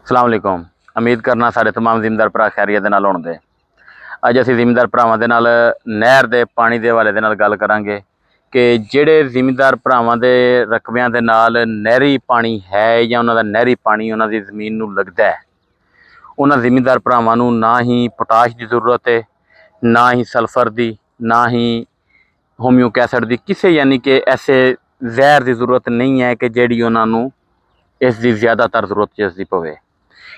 ਸਲਾਮ ਅਲੈਕੁਮ। ਉਮੀਦ ਕਰਨਾ ਸਾਡੇ तमाम ਜ਼ਿਮੀਂਦਾਰ ਭਰਾ ਖੈਰੀਅਤ ਦੇ ਨਾਲ ਹੋਣਗੇ। ਅੱਜ ਅਸੀਂ ਜ਼ਿਮੀਂਦਾਰ ਭਰਾਵਾਂ ਦੇ ਨਾਲ ਨਹਿਰ ਦੇ ਪਾਣੀ ਦੇ ਹਵਾਲੇ ਦੇ ਨਾਲ ਗੱਲ ਕਰਾਂਗੇ ਕਿ ਜਿਹੜੇ ਜ਼ਿਮੀਂਦਾਰ ਭਰਾਵਾਂ ਦੇ ਰਕਬਿਆਂ ਦੇ ਨਾਲ ਨਹਿਰੀ ਪਾਣੀ ਹੈ ਜਾਂ ਉਹਨਾਂ ਦਾ ਨਹਿਰੀ ਪਾਣੀ ਉਹਨਾਂ ਦੀ ਜ਼ਮੀਨ ਨੂੰ ਲੱਗਦਾ ਹੈ, ਉਹਨਾਂ ਜ਼ਿਮੀਂਦਾਰ ਭਰਾਵਾਂ ਨੂੰ ਨਾ ਹੀ ਪੋਟਾਸ਼ ਦੀ ਜ਼ਰੂਰਤ ਹੈ, ਨਾ ਹੀ ਸਲਫਰ ਦੀ, ਨਾ ਹੀ ਹੋਮਿਓਕ ਐਸਿਡ ਦੀ, ਕਿਸੇ ਯਾਨੀ कि ऐसे ਜ਼ਹਿਰ ਦੀ ਜ਼ਰੂਰਤ ਨਹੀਂ ਹੈ कि ਜਿਹੜੀ ਉਹਨਾਂ ਨੂੰ ਇਸ ਦੀ ਜ਼ਿਆਦਾਤਰ ਜ਼ਰੂਰਤ ਜਿਸ ਦੀ ਪਵੇ।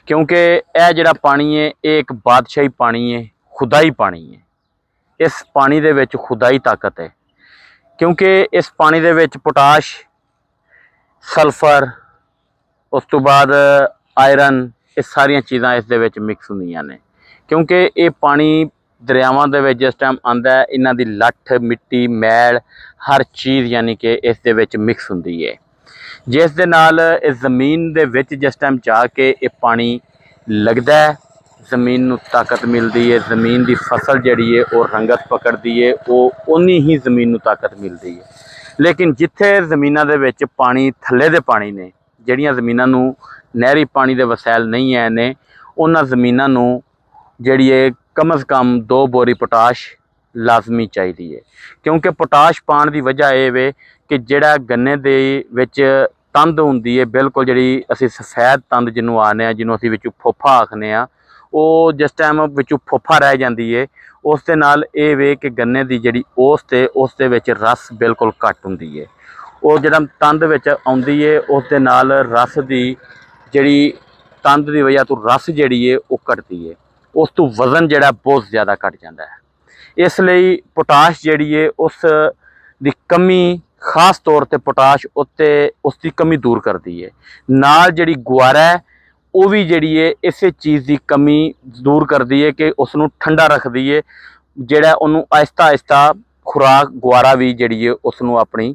क्योंकि यह जिहड़ा पानी है ये एक बादशाही पानी है, खुदाई पानी है। इस पानी दे विच खुदाई ताकत है, क्योंकि इस पानी दे विच पोटाश, सल्फर, उस तो बाद आयरन, ये सारिया चीज़ां इस दे विच मिक्स होंदियां ने। क्योंकि ये पानी दरियावां दे विच जिस टाइम आंदा है, इन्हां दी लठ, मिट्टी, मैल, हर चीज़ यानी कि इस दे विच मिक्स हुंदी है, जिस दे नाल इस ज़मीन दे विच जिस टाइम जाके ये पानी लगता है, ज़मीन नूं ताकत मिलती है, ज़मीन की फसल जिहड़ी है वो रंगत पकड़ती है, वो उन्नी ही ज़मीन नूं ताकत मिलती है। लेकिन जिथे ज़मीनां दे विच पानी थल्ले दे पानी ने, जिहड़ियां ज़मीनां नूं नहरी पानी दे वसैल नहीं है ने, उन्हां ज़मीनां नूं जिहड़ी है कम अज़ कम 2 बोरी पोटाश लाजमी चाहिए है। क्योंकि पोटाश पाने की वजह यह वे कि जिहड़ा गन्ने दे विच तंद हुंदी है, बिल्कुल जिहड़ी असीं सफैद तंद जिन्हों आने आ, जिन्हों असीं विचों फोफा आखने आ, वो जिस टाइम विचों फोफा रह जाती है, उस दे नाल ये वे कि गन्ने की जिहड़ी ओस है उस दे विच रस बिल्कुल घट हुंदी है। वो जिहड़ा तंद विच आउंदी है उस दे नाल रस की जिहड़ी तंद की वजह तो रस जिहड़ी है वो घटती है, उस तो वजन जिहड़ा बहुत ज़्यादा घट जाता है। इसलिए पोटाश जिहड़ी है उस दी कमी, खास तौर पर पोटाश उत्ते उसकी कमी दूर करती है। नाल जिहड़ी गुआरा है वो भी जिहड़ी है इस चीज़ की कमी दूर करती है कि उसनूं ठंडा रखती है, जिहड़ा उन्होंने आहिस्ता आहिस्ता खुराक गुआरा भी जिहड़ी है उसनूं अपनी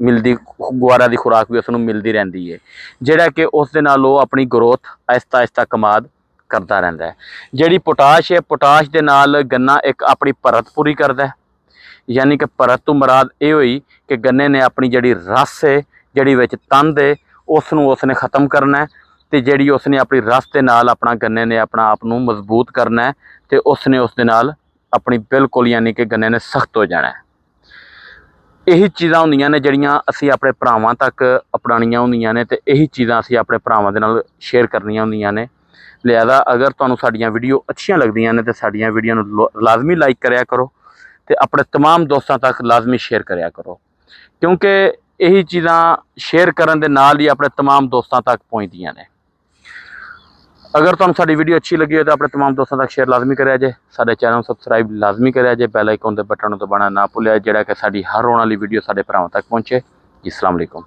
मिलती, गुआरा की खुराक भी उसनूं मिलती रहती है, जिहड़ा कि उस दे नाल वो अपनी ग्रोथ आहिस्ता आहिस्ता कमाद करता रहता है। जिहड़ी पोटाश है, पोटाश दे नाल गन्ना एक अपनी परत पूरी करता है, यानी कि परत तो मुराद ये हुई कि गन्ने ने अपनी जिहड़ी रस है, जिहड़ी विच तंद है, उसनूं उसने ख़त्म करना है, तो जिहड़ी उसने अपनी रस के नाल अपना गन्ने ने अपना आप नूं मजबूत करना है, तो उसने उस दे नाल अपनी बिल्कुल यानी कि गन्ने ने सख्त हो जाना है। यही चीज़ां होंदियां ने जिहड़ियां असीं अपने भरावां तक अपनाणियां होंदियां ने, ते यही चीज़ां असीं अपने भरावां दे नाल शेयर करनियां होंदियां ने। लिहाजा अगर तुहानूं साडीआं वीडियो अच्छियां लगदियां ने तो साडीआं वीडियो नूं लाजमी लाइक करिया करो, तो अपने तमाम दोस्तों तक लाजमी शेयर करिया करो, क्योंकि यही चीज़ां शेयर करन दे नाल ही अपने तमाम दोस्तों तक पहुँचदियां ने। अगर तुहानूं साडी वीडियो अच्छी लगी हो तो अपने तमाम दोस्तों तक शेयर लाजमी करिया जे, साडे चैनल सबसक्राइब लाजमी करिया जे, बैल आइकन दे बटन नूं दबाना ना भुल्लिया, जिहड़ा कि साडी हर आउण वाली वीडियो साडे भरावां तक पहुँचे। जी, अस्सलाम वालेकुम।